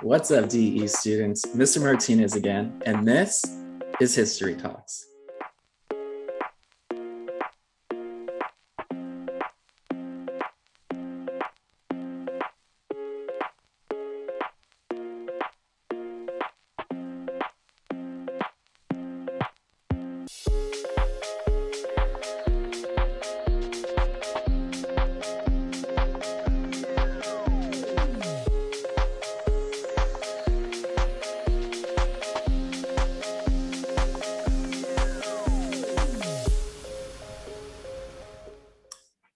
What's up, DE students? Mr. Martinez again, and this is History Talks.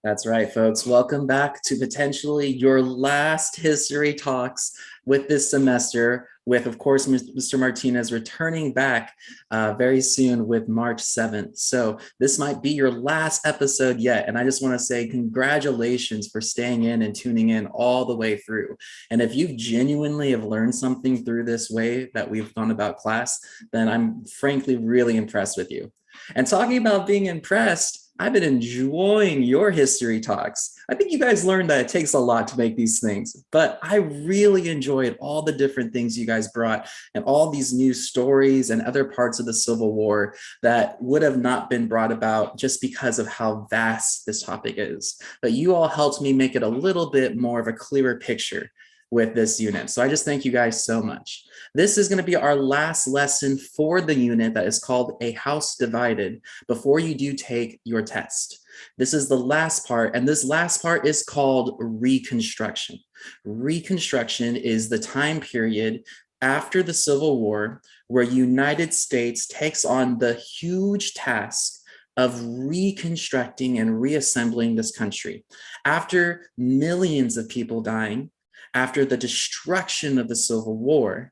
That's right, folks. Welcome back to potentially your last History Talks with this semester, with, of course, Mr. Martinez returning back very soon with March 7th. So this might be your last episode yet. And I just want to say congratulations for staying in and tuning in all the way through. And if you genuinely have learned something through this way that we've gone about class, then I'm frankly really impressed with you. And talking about being impressed, I've been enjoying your history talks. I think you guys learned that it takes a lot to make these things, but I really enjoyed all the different things you guys brought and all these new stories and other parts of the Civil War that would have not been brought about just because of how vast this topic is. But you all helped me make it a little bit more of a clearer picture with this unit. So I just thank you guys so much. This is going to be our last lesson for the unit that is called A House Divided before you do take your test. This is the last part, and this last part is called Reconstruction. Reconstruction is the time period after the Civil War where United States takes on the huge task of reconstructing and reassembling this country. After millions of people dying, after the destruction of the Civil War,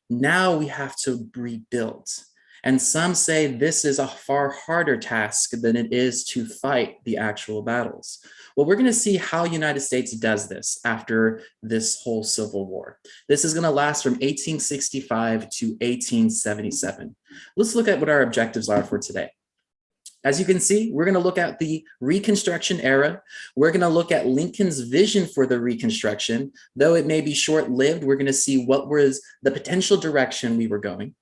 now we have to rebuild. And some say this is a far harder task than it is to fight the actual battles. Well, we're going to see how United States does this after this whole Civil War. This is going to last from 1865 to 1877. Let's look at what our objectives are for today. As you can see, we're going to look at the Reconstruction era. We're going to look at Lincoln's vision for the Reconstruction. Though it may be short-lived, we're going to see what was the potential direction we were going.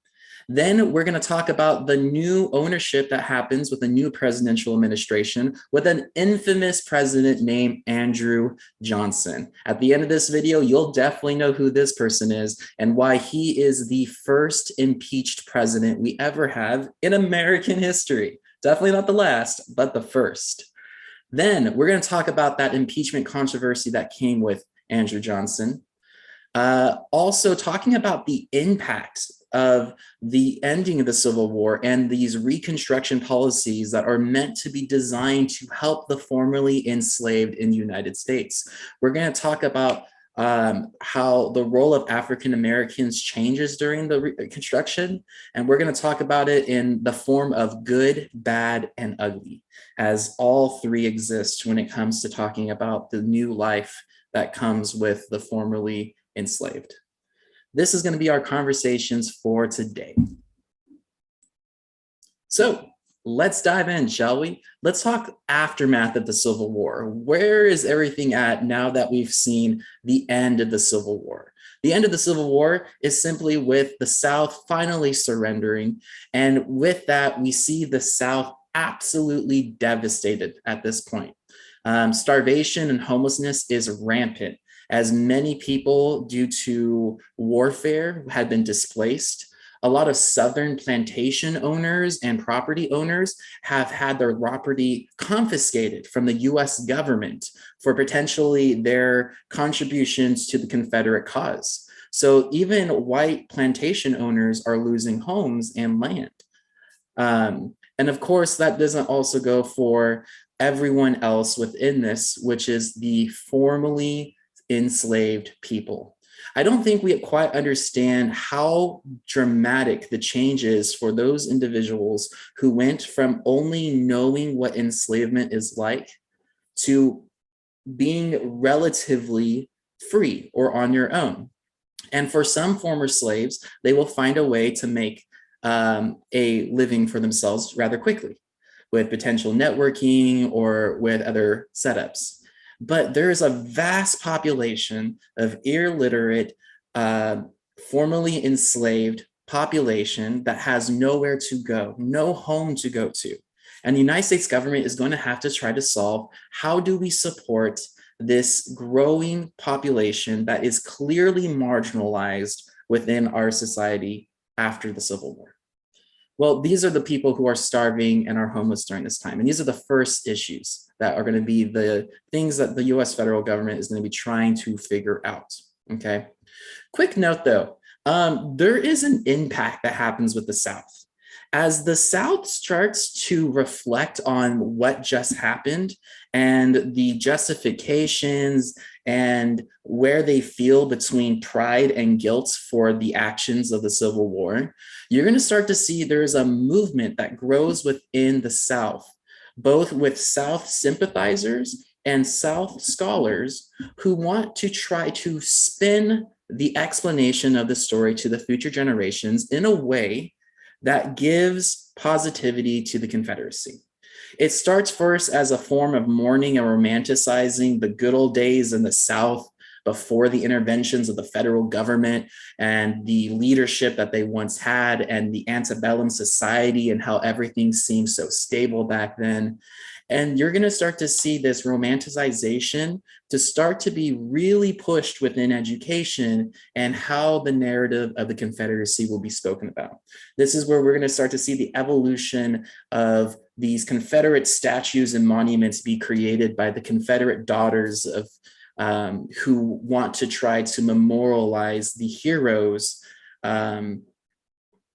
Then we're going to talk about the new ownership that happens with the new presidential administration with an infamous president named Andrew Johnson. At the end of this video, you'll definitely know who this person is and why he is the first impeached president we ever have in American history. Definitely not the last, but the first. Then we're going to talk about that impeachment controversy that came with Andrew Johnson. Also talking about the impact of the ending of the Civil War and these Reconstruction policies that are meant to be designed to help the formerly enslaved in the United States. We're going to talk about how the role of African Americans changes during the Reconstruction, and we're going to talk about it in the form of good, bad, and ugly, as all three exist when it comes to talking about the new life that comes with the formerly enslaved. This is going to be our conversations for today. So let's dive in, shall we? Let's talk aftermath of the Civil War. Where is everything at now that we've seen the end of the Civil War? The end of the Civil War is simply with the South finally surrendering. And with that, we see the South absolutely devastated at this point. Starvation and homelessness is rampant, as many people, due to warfare, had been displaced. A lot of Southern plantation owners and property owners have had their property confiscated from the US government for potentially their contributions to the Confederate cause. So even white plantation owners are losing homes and land. And of course, that doesn't also go for everyone else within this, which is the formerly enslaved people. I don't think we quite understand how dramatic the change is for those individuals who went from only knowing what enslavement is like to being relatively free or on your own. And for some former slaves, they will find a way to make a living for themselves rather quickly with potential networking or with other setups. But there is a vast population of illiterate, uh, formerly enslaved population that has nowhere to go, no home to go to. And the United States government is going to have to try to solve, how do we support this growing population that is clearly marginalized within our society after the Civil War? Well, these are the people who are starving and are homeless during this time. And these are the first issues that are going to be the things that the US federal government is going to be trying to figure out. Okay. Quick note though, there is an impact that happens with the South. As the South starts to reflect on what just happened and the justifications and where they feel between pride and guilt for the actions of the Civil War, you're going to start to see there's a movement that grows within the South, both with South sympathizers and South scholars who want to try to spin the explanation of the story to the future generations in a way that gives positivity to the Confederacy. It starts first as a form of mourning and romanticizing the good old days in the South before the interventions of the federal government and the leadership that they once had and the antebellum society and how everything seemed so stable back then. And you're going to start to see this romanticization to start to be really pushed within education and how the narrative of the Confederacy will be spoken about. This is where we're going to start to see the evolution of these Confederate statues and monuments be created by the Confederate daughters of who want to try to memorialize the heroes.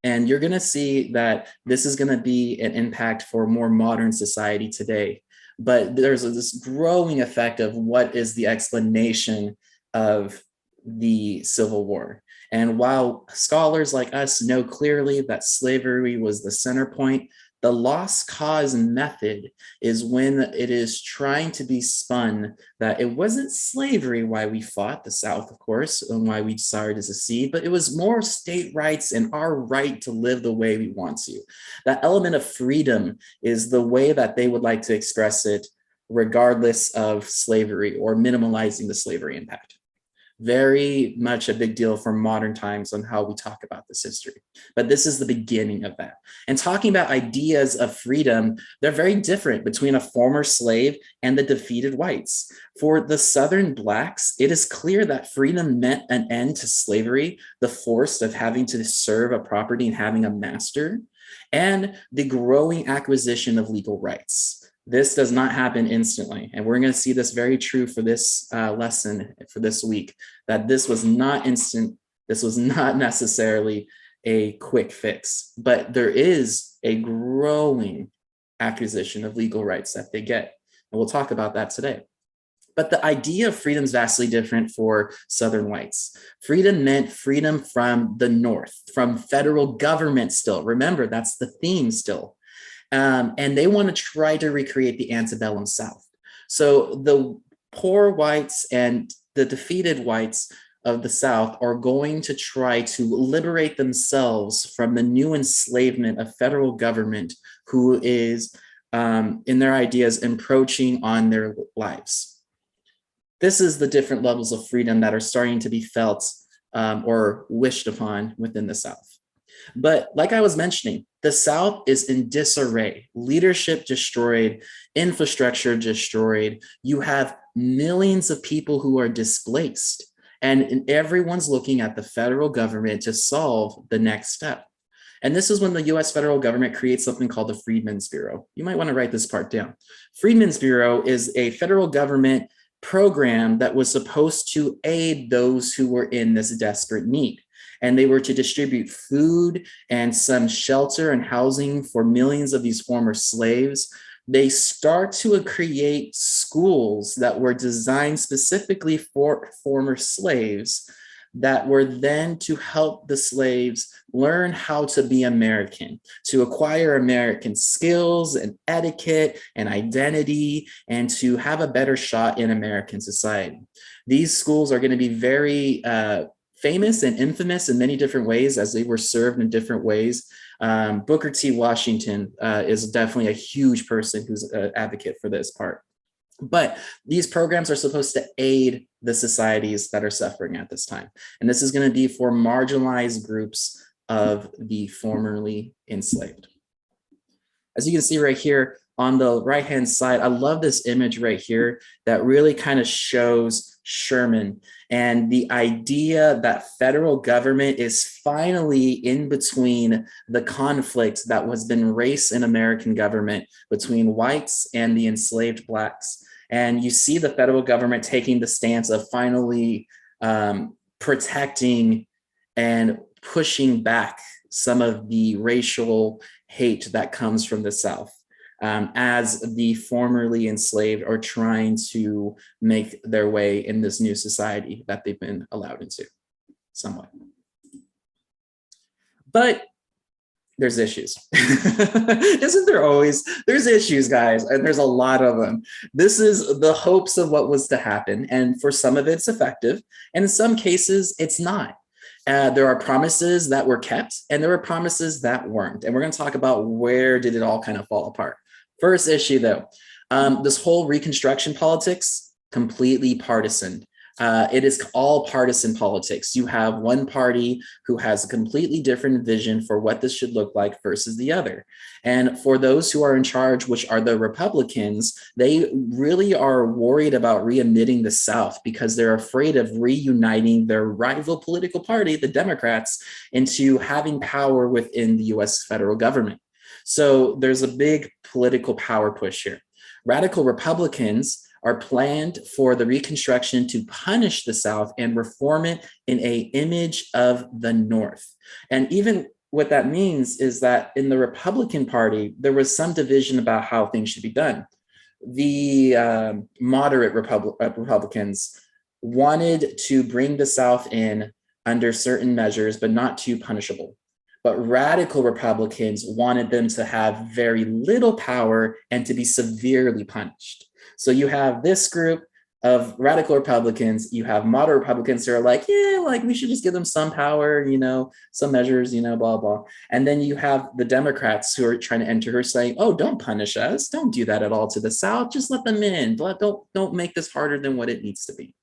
And you're going to see that this is going to be an impact for more modern society today. But there's this growing effect of what is the explanation of the Civil War. And while scholars like us know clearly that slavery was the center point, the lost cause method is when it is trying to be spun that it wasn't slavery why we fought the South, of course, and why we decided to secede, but it was more state rights and our right to live the way we want to. That element of freedom is the way that they would like to express it, regardless of slavery or minimalizing the slavery impact. Very much a big deal for modern times on how we talk about this history. But this is the beginning of that. And talking about ideas of freedom, they're very different between a former slave and the defeated whites. For the Southern Blacks, it is clear that freedom meant an end to slavery, the force of having to serve a property and having a master, and the growing acquisition of legal rights. This does not happen instantly. And we're going to see this very true for this lesson for this week, that this was not instant. This was not necessarily a quick fix, but there is a growing acquisition of legal rights that they get. And we'll talk about that today. But the idea of freedom is vastly different for Southern whites. Freedom meant freedom from the North, from federal government still. Remember, that's the theme still. And they want to try to recreate the antebellum South. So the poor whites and the defeated whites of the South are going to try to liberate themselves from the new enslavement of federal government who is, in their ideas, encroaching on their lives. This is the different levels of freedom that are starting to be felt or wished upon within the South. But like I was mentioning, the South is in disarray, leadership destroyed, infrastructure destroyed. You have millions of people who are displaced, and everyone's looking at the federal government to solve the next step. And this is when the US federal government creates something called the Freedmen's Bureau. You might want to write this part down. Freedmen's Bureau is a federal government program that was supposed to aid those who were in this desperate need. And they were to distribute food and some shelter and housing for millions of these former slaves. They start to create schools that were designed specifically for former slaves that were then to help the slaves learn how to be American, to acquire American skills and etiquette and identity, and to have a better shot in American society. These schools are going to be very famous and infamous in many different ways as they were served in different ways. Booker T. Washington is definitely a huge person who's an advocate for this part. But these programs are supposed to aid the societies that are suffering at this time. And this is going to be for marginalized groups of the formerly enslaved. As you can see right here on the right-hand side, I love this image right here that really kind of shows Sherman and the idea that federal government is finally in between the conflict that was been race in American government between whites and the enslaved blacks. And you see the federal government taking the stance of finally protecting and pushing back some of the racial hate that comes from the South, as the formerly enslaved are trying to make their way in this new society that they've been allowed into somewhat. But there's issues. Isn't there always? There's issues, guys, and there's a lot of them. This is the hopes of what was to happen, and for some of it's effective, and in some cases it's not. There are promises that were kept, and there were promises that weren't, and we're going to talk about where did it all kind of fall apart. First issue, though, this whole Reconstruction politics, completely partisan. It is all partisan politics. You have one party who has a completely different vision for what this should look like versus the other. And for those who are in charge, which are the Republicans, they really are worried about readmitting the South because they're afraid of reuniting their rival political party, the Democrats, into having power within the US federal government. So there's a big political power push here. Radical Republicans are planned for the Reconstruction to punish the South and reform it in an image of the North. And even what that means is that in the Republican Party, there was some division about how things should be done. The moderate Republicans wanted to bring the South in under certain measures, but not too punishable. But radical Republicans wanted them to have very little power and to be severely punished. So you have this group of radical Republicans, you have moderate Republicans who are like, yeah, like we should just give them some power, some measures, blah, blah. And then you have the Democrats who are trying to enter her saying, oh, don't punish us. Don't do that at all to the South. Just let them in. Don't make this harder than what it needs to be.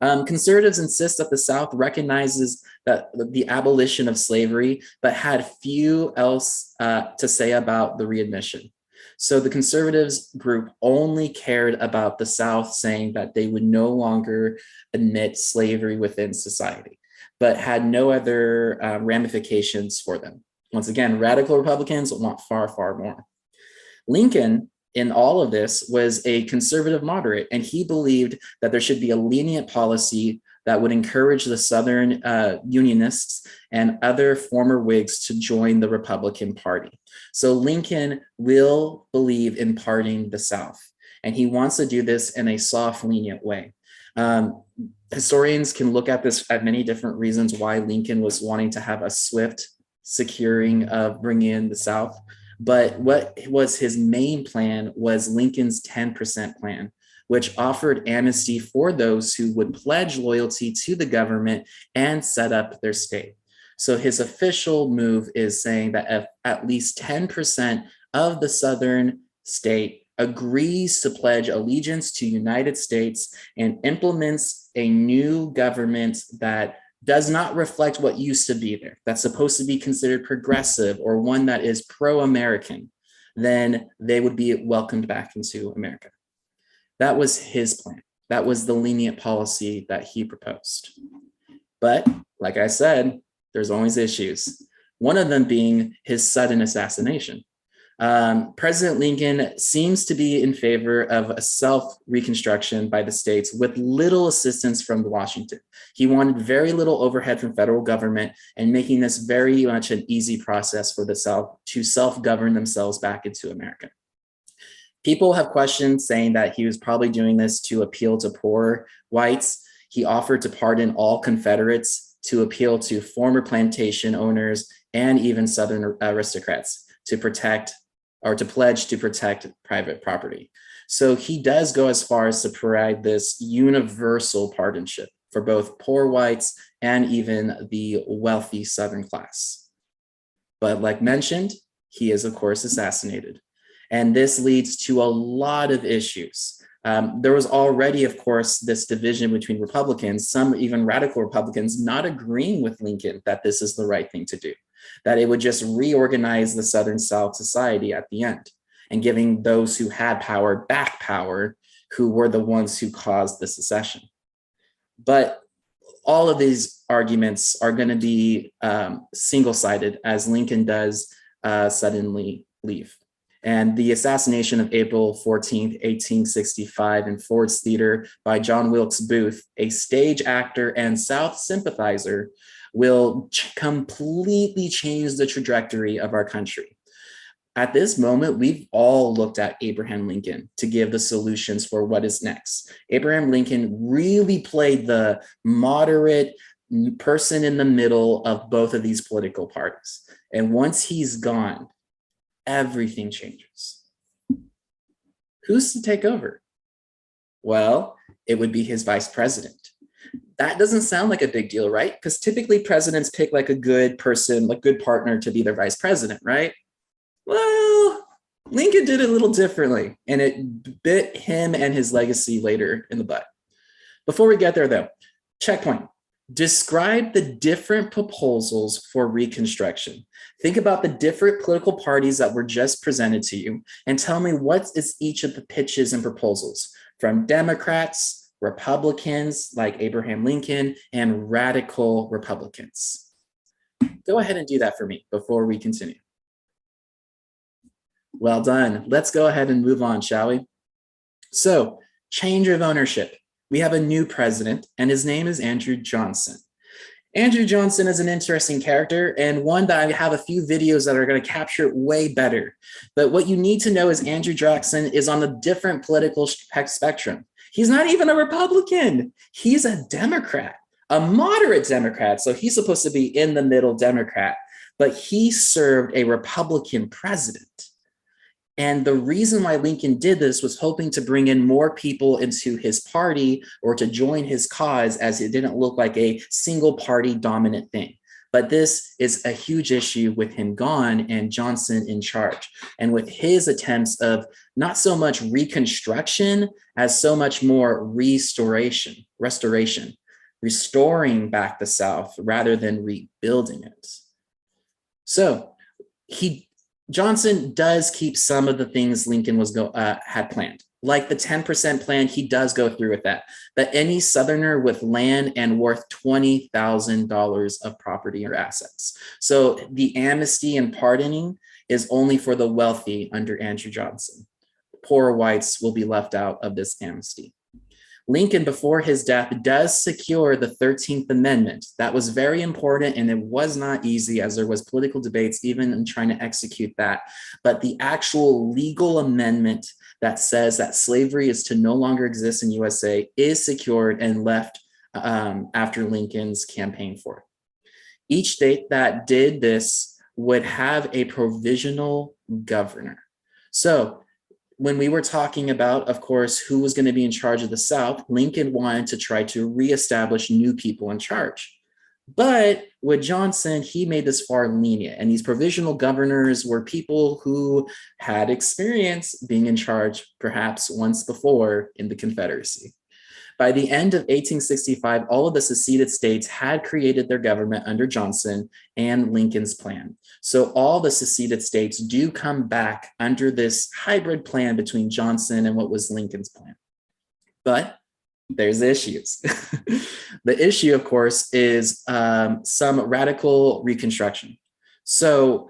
Conservatives insist that the South recognizes that the abolition of slavery, but had few else to say about the readmission. So the conservatives group only cared about the South saying that they would no longer admit slavery within society, but had no other ramifications for them. Once again, radical Republicans want far, far more. Lincoln, in all of this, was a conservative moderate, and he believed that there should be a lenient policy that would encourage the Southern Unionists and other former Whigs to join the Republican Party. So Lincoln will believe in parting the South, and he wants to do this in a soft, lenient way. Historians can look at this at many different reasons why Lincoln was wanting to have a swift securing of bringing in the South. But what was his main plan was Lincoln's 10% plan, which offered amnesty for those who would pledge loyalty to the government and set up their state. So his official move is saying that at least 10% of the Southern state agrees to pledge allegiance to the United States and implements a new government that does not reflect what used to be there, that's supposed to be considered progressive or one that is pro-American, then they would be welcomed back into America. That was his plan. That was the lenient policy that he proposed. But like I said, there's always issues. One of them being his sudden assassination. President Lincoln seems to be in favor of a self-reconstruction by the states with little assistance from Washington. He wanted very little overhead from federal government and making this very much an easy process for the South to self-govern themselves back into America. People have questioned, saying that he was probably doing this to appeal to poor whites. He offered to pardon all Confederates, to appeal to former plantation owners and even Southern aristocrats to protect or to pledge to protect private property. So he does go as far as to provide this universal pardonship for both poor whites and even the wealthy Southern class. But like mentioned, he is of course assassinated. And this leads to a lot of issues. There was already, of course, this division between Republicans, some even radical Republicans not agreeing with Lincoln that this is the right thing to do, that it would just reorganize the Southern South society at the end and giving those who had power back power, who were the ones who caused the secession. But all of these arguments are going to be single-sided as Lincoln does suddenly leave. And the assassination of April 14th, 1865 in Ford's Theater by John Wilkes Booth, a stage actor and South sympathizer, will completely change the trajectory of our country. At this moment, we've all looked at Abraham Lincoln to give the solutions for what is next. Abraham Lincoln really played the moderate person in the middle of both of these political parties. And once he's gone, everything changes. Who's to take over? Well, it would be his vice president. That doesn't sound like a big deal, right? Because typically presidents pick like a good person, like good partner to be their vice president, right? Well, Lincoln did it a little differently, and it bit him and his legacy later in the butt. Before we get there, though, checkpoint. Describe the different proposals for Reconstruction. Think about the different political parties that were just presented to you and tell me what is each of the pitches and proposals from Democrats, Republicans like Abraham Lincoln, and radical Republicans. Go ahead and do that for me before we continue. Well done. Let's go ahead and move on, shall we? So, change of ownership. We have a new president, and his name is Andrew Johnson. Andrew Johnson is an interesting character and one that I have a few videos that are going to capture it way better. But what you need to know is Andrew Jackson is on a different political spectrum. He's not even a Republican. He's a Democrat, a moderate Democrat. So he's supposed to be in the middle Democrat, but he served a Republican president. And the reason why Lincoln did this was hoping to bring in more people into his party or to join his cause, as it didn't look like a single party dominant thing. But this is a huge issue with him gone and Johnson in charge. And with his attempts of not so much reconstruction as so much more restoration, restoring back the South rather than rebuilding it. So Johnson does keep some of the things Lincoln had planned. Like the 10% plan, he does go through with that. That any Southerner with land and worth $20,000 of property or assets. So the amnesty and pardoning is only for the wealthy under Andrew Johnson. Poor whites will be left out of this amnesty. Lincoln, before his death, does secure the 13th Amendment. That was very important, and it was not easy as there was political debates even in trying to execute that. But the actual legal amendment that says that slavery is to no longer exist in USA is secured and left after Lincoln's campaign for it. Each state that did this would have a provisional governor. So when we were talking about, of course, who was going to be in charge of the South, Lincoln wanted to try to reestablish new people in charge. But with Johnson, he made this far lenient. And these provisional governors were people who had experience being in charge perhaps once before in the Confederacy. By the end of 1865, all of the seceded states had created their government under Johnson and Lincoln's plan. So all the seceded states do come back under this hybrid plan between Johnson and what was Lincoln's plan. But there's issues. The issue, of course, is some radical reconstruction. So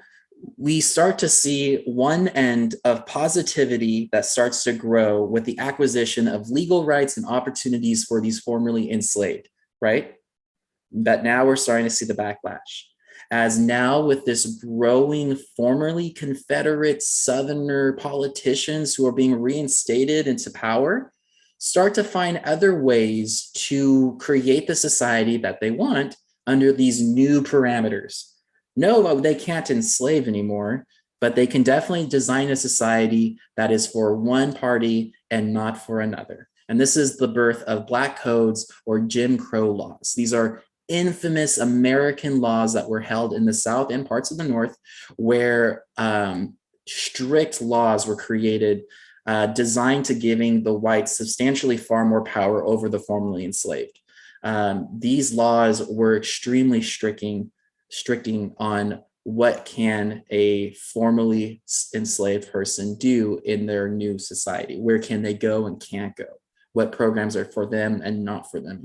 we start to see one end of positivity that starts to grow with the acquisition of legal rights and opportunities for these formerly enslaved, right? But now we're starting to see the backlash. As now with this growing formerly Confederate Southerner politicians who are being reinstated into power, start to find other ways to create the society that they want under these new parameters. No, they can't enslave anymore, but they can definitely design a society that is for one party and not for another. And this is the birth of Black codes or Jim Crow laws. These are infamous American laws that were held in the South and parts of the North where strict laws were created designed to giving the whites substantially far more power over the formerly enslaved. These laws were extremely stricting on what can a formerly enslaved person do in their new society. Where can they go and can't go? What programs are for them and not for them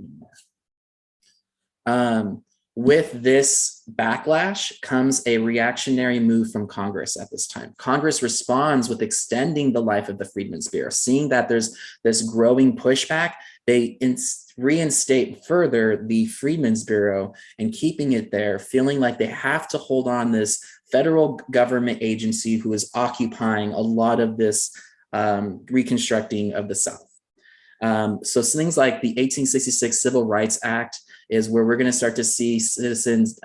anymore. With this backlash comes a reactionary move from Congress at this time. Congress responds with extending the life of the Freedmen's Bureau. Seeing that there's this growing pushback, they reinstate further the Freedmen's Bureau and keeping it there, feeling like they have to hold on this federal government agency who is occupying a lot of this reconstructing of the South. So things like the 1866 Civil Rights Act is where we're going to start to see citizens,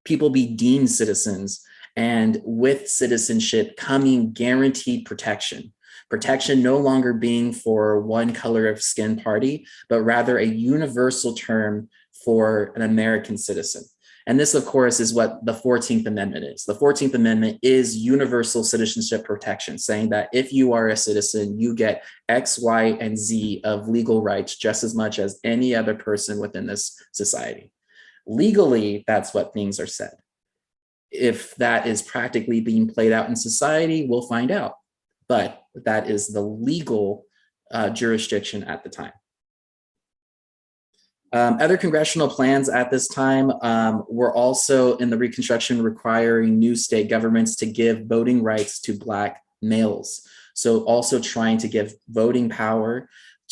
people be deemed citizens, and with citizenship coming guaranteed protection. Protection no longer being for one color of skin party, but rather a universal term for an American citizen. And this, of course, is what the 14th Amendment is. The 14th Amendment is universal citizenship protection, saying that if you are a citizen, you get X, Y, and Z of legal rights just as much as any other person within this society. Legally, that's what things are said. If that is practically being played out in society, we'll find out. But that is the legal jurisdiction at the time. Other congressional plans at this time were also in the Reconstruction requiring new state governments to give voting rights to Black males. So also trying to give voting power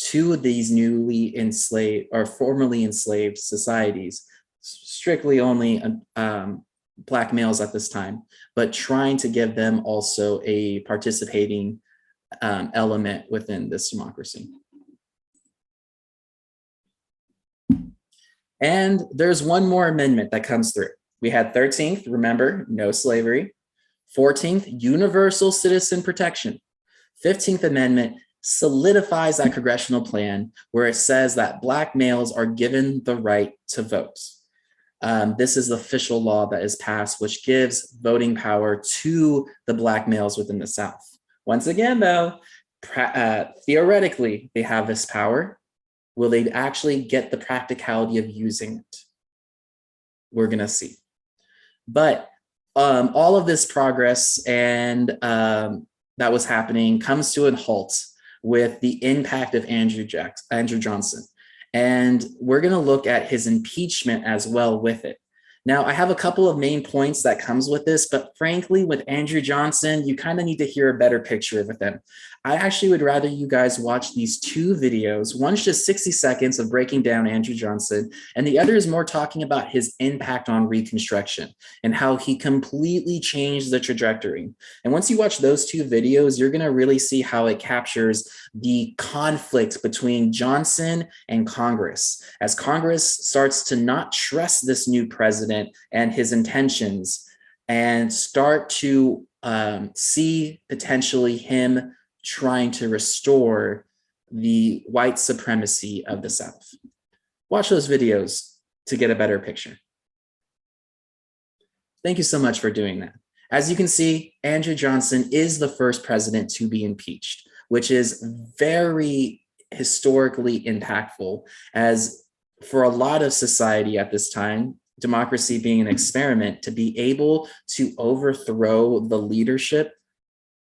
to these newly enslaved or formerly enslaved societies, strictly only Black males at this time, but trying to give them also a participating element within this democracy. And there's one more amendment that comes through. We had 13th, remember, no slavery. 14th, universal citizen protection. 15th Amendment solidifies that congressional plan where it says that Black males are given the right to vote. This is the official law that is passed, which gives voting power to the Black males within the South. Once again, though, theoretically, they have this power. Will they actually get the practicality of using it? We're going to see. But all of this progress and that was happening comes to a halt with the impact of Andrew Johnson. And we're going to look at his impeachment as well with it. Now, I have a couple of main points that comes with this, but frankly, with Andrew Johnson, you kind of need to hear a better picture of him. I actually would rather you guys watch these two videos. One's just 60 seconds of breaking down Andrew Johnson, and the other is more talking about his impact on Reconstruction and how he completely changed the trajectory. And once you watch those two videos, you're going to really see how it captures the conflict between Johnson and Congress, as Congress starts to not trust this new president and his intentions and start to see potentially him trying to restore the white supremacy of the South. Watch those videos to get a better picture. Thank you so much for doing that. As you can see, Andrew Johnson is the first president to be impeached, which is very historically impactful, as for a lot of society at this time, democracy being an experiment, to be able to overthrow the leadership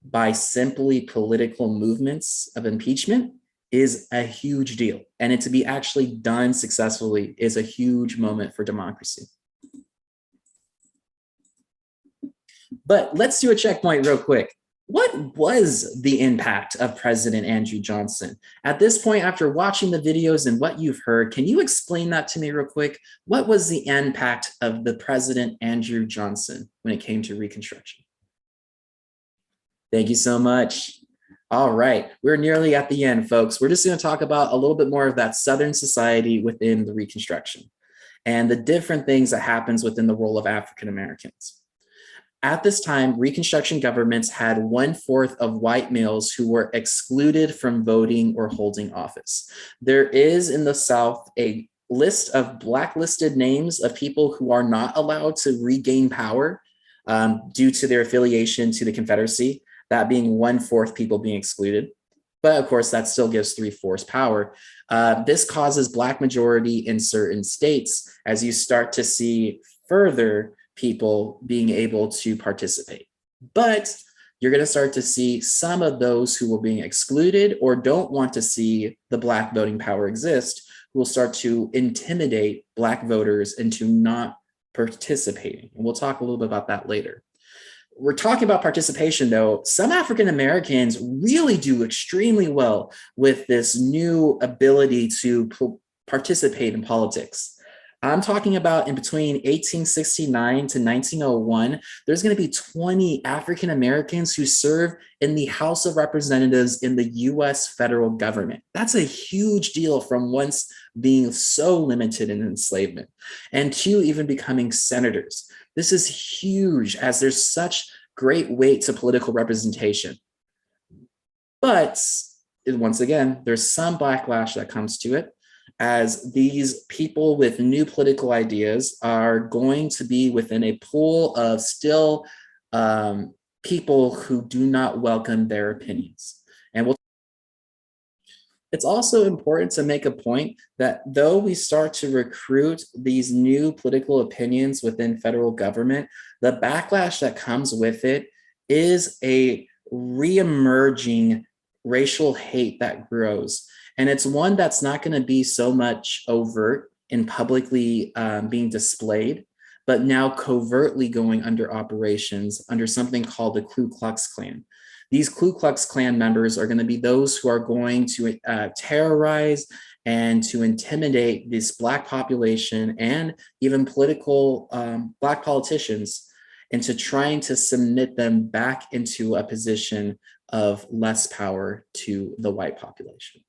by simply political movements of impeachment is a huge deal. And it to be actually done successfully is a huge moment for democracy. But let's do a checkpoint real quick. What was the impact of President Andrew Johnson? At this point, after watching the videos and what you've heard, can you explain that to me real quick? What was the impact of the President Andrew Johnson when it came to Reconstruction? Thank you so much. All right, we're nearly at the end, folks. We're just going to talk about a little bit more of that Southern society within the Reconstruction and the different things that happens within the role of African Americans. At this time, Reconstruction governments had 1/4 of white males who were excluded from voting or holding office. There is in the South a list of blacklisted names of people who are not allowed to regain power due to their affiliation to the Confederacy, that being 1/4 people being excluded. But of course, that still gives 3/4 power. This causes Black majority in certain states as you start to see further people being able to participate. But you're going to start to see some of those who were being excluded or don't want to see the Black voting power exist who will start to intimidate Black voters into not participating. And we'll talk a little bit about that later. We're talking about participation, though. Some African Americans really do extremely well with this new ability to participate in politics. I'm talking about in between 1869 to 1901, there's going to be 20 African Americans who serve in the House of Representatives in the US federal government. That's a huge deal from once being so limited in enslavement, and two, even becoming senators. This is huge as there's such great weight to political representation. But once again, there's some backlash that comes to it, as these people with new political ideas are going to be within a pool of still people who do not welcome their opinions. And it's also important to make a point that though we start to recruit these new political opinions within federal government, the backlash that comes with it is a reemerging racial hate that grows. And it's one that's not going to be so much overt and publicly being displayed, but now covertly going under operations under something called the Ku Klux Klan. These Ku Klux Klan members are going to be those who are going to terrorize and to intimidate this Black population and even political Black politicians into trying to submit them back into a position of less power to the white population.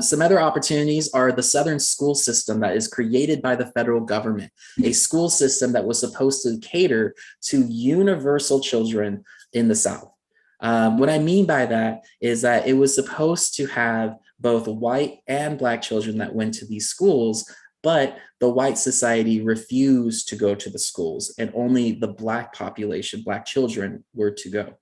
Some other opportunities are the Southern school system that is created by the federal government, a school system that was supposed to cater to universal children in the South. What I mean by that is that it was supposed to have both white and Black children that went to these schools, but the white society refused to go to the schools and only the Black population, Black children, were to go.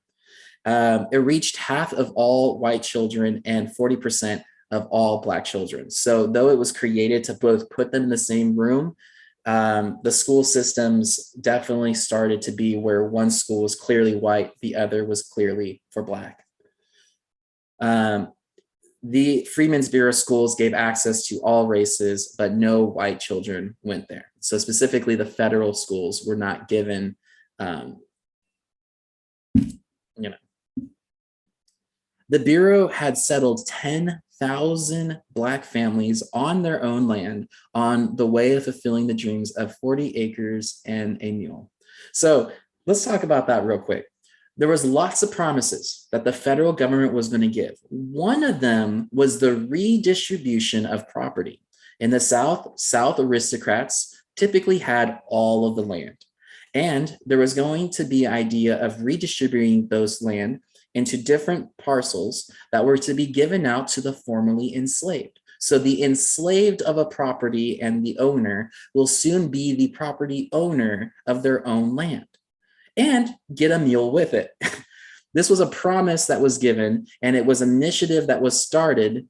It reached half of all white children and 40% of all Black children. So though it was created to both put them in the same room, the school systems definitely started to be where one school was clearly white, the other was clearly for Black. The Freedmen's Bureau schools gave access to all races, but no white children went there. So specifically the federal schools were not given, The Bureau had settled 10,000 Black families on their own land on the way of fulfilling the dreams of 40 acres and a mule. So let's talk about that real quick. There was lots of promises that the federal government was going to give. One of them was the redistribution of property. In the South aristocrats typically had all of the land. And there was going to be an idea of redistributing those land into different parcels that were to be given out to the formerly enslaved. So the enslaved of a property and the owner will soon be the property owner of their own land and get a mule with it. This was a promise that was given, and it was an initiative that was started,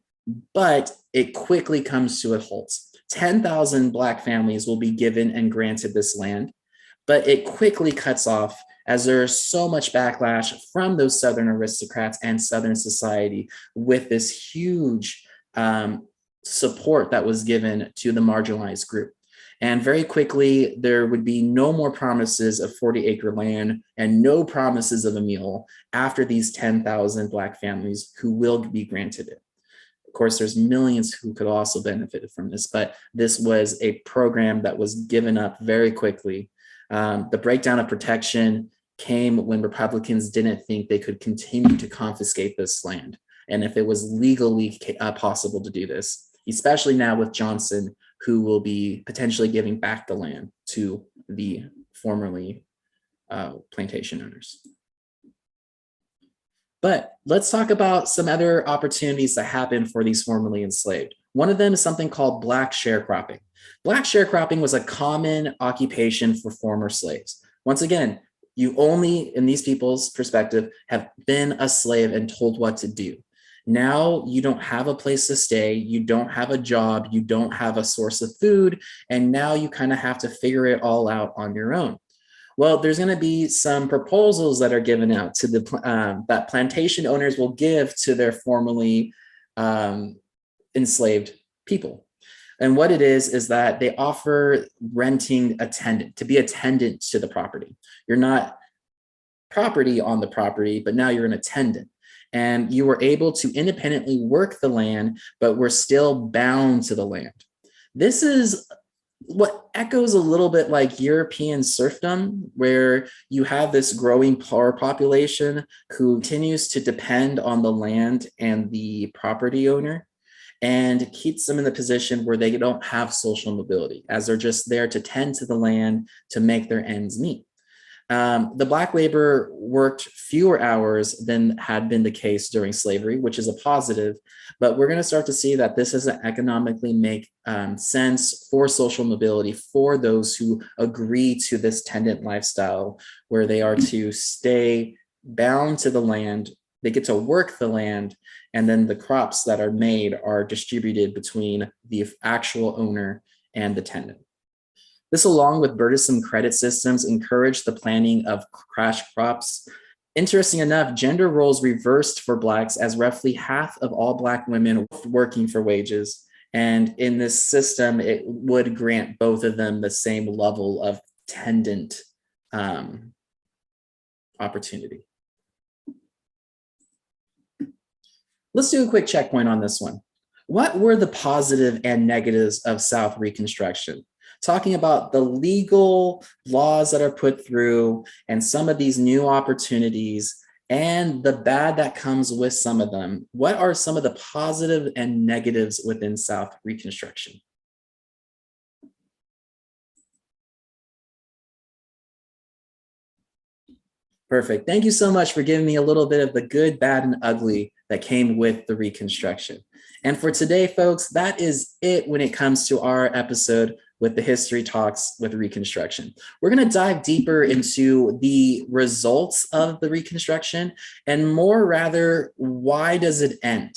but it quickly comes to a halt. 10,000 Black families will be given and granted this land, but it quickly cuts off as there is so much backlash from those Southern aristocrats and Southern society with this huge support that was given to the marginalized group. And very quickly, there would be no more promises of 40-acre land and no promises of a mule after these 10,000 Black families who will be granted it. Of course, there's millions who could also benefit from this, but this was a program that was given up very quickly. The breakdown of protection came when Republicans didn't think they could continue to confiscate this land, and if it was legally possible to do this, especially now with Johnson, who will be potentially giving back the land to the formerly plantation owners. But let's talk about some other opportunities that happened for these formerly enslaved. One of them is something called Black sharecropping. Black sharecropping was a common occupation for former slaves. Once again, you only, in these people's perspective, have been a slave and told what to do. Now you don't have a place to stay, you don't have a job, you don't have a source of food, and now you kind of have to figure it all out on your own. Well, there's going to be some proposals that are given out to the that plantation owners will give to their formerly enslaved people. And what it is that they offer renting attendant to be attendant to the property. You're not property on the property, but now you're an attendant. And you were able to independently work the land, but we're still bound to the land. This is what echoes a little bit like European serfdom, where you have this growing poor population who continues to depend on the land and the property owner, and keeps them in the position where they don't have social mobility, as they're just there to tend to the land to make their ends meet. The Black labor worked fewer hours than had been the case during slavery, which is a positive, but we're going to start to see that this doesn't economically make sense for social mobility for those who agree to this tenant lifestyle, where they are to stay bound to the land, they get to work the land, and then the crops that are made are distributed between the actual owner and the tenant. This, along with burdensome credit systems, encouraged the planting of cash crops. Interesting enough, gender roles reversed for Blacks, as roughly half of all Black women working for wages. And in this system, it would grant both of them the same level of tenant opportunity. Let's do a quick checkpoint on this one. What were the positive and negatives of South Reconstruction? Talking about the legal laws that are put through and some of these new opportunities and the bad that comes with some of them. What are some of the positive and negatives within South Reconstruction? Perfect. Thank you so much for giving me a little bit of the good, bad, and ugly that came with the Reconstruction. And for today, folks, that is it when it comes to our episode with the History Talks with Reconstruction. We're going to dive deeper into the results of the Reconstruction, and more rather, why does it end?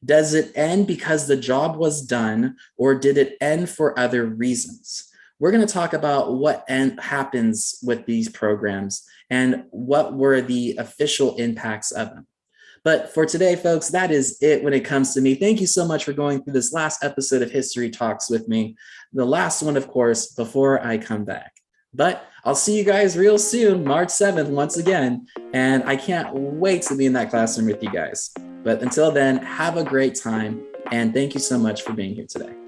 Does it end because the job was done, or did it end for other reasons? We're going to talk about what happens with these programs and what were the official impacts of them. But for today, folks, that is it when it comes to me. Thank you so much for going through this last episode of History Talks with me. The last one, of course, before I come back. But I'll see you guys real soon, March 7th, once again. And I can't wait to be in that classroom with you guys. But until then, have a great time. And thank you so much for being here today.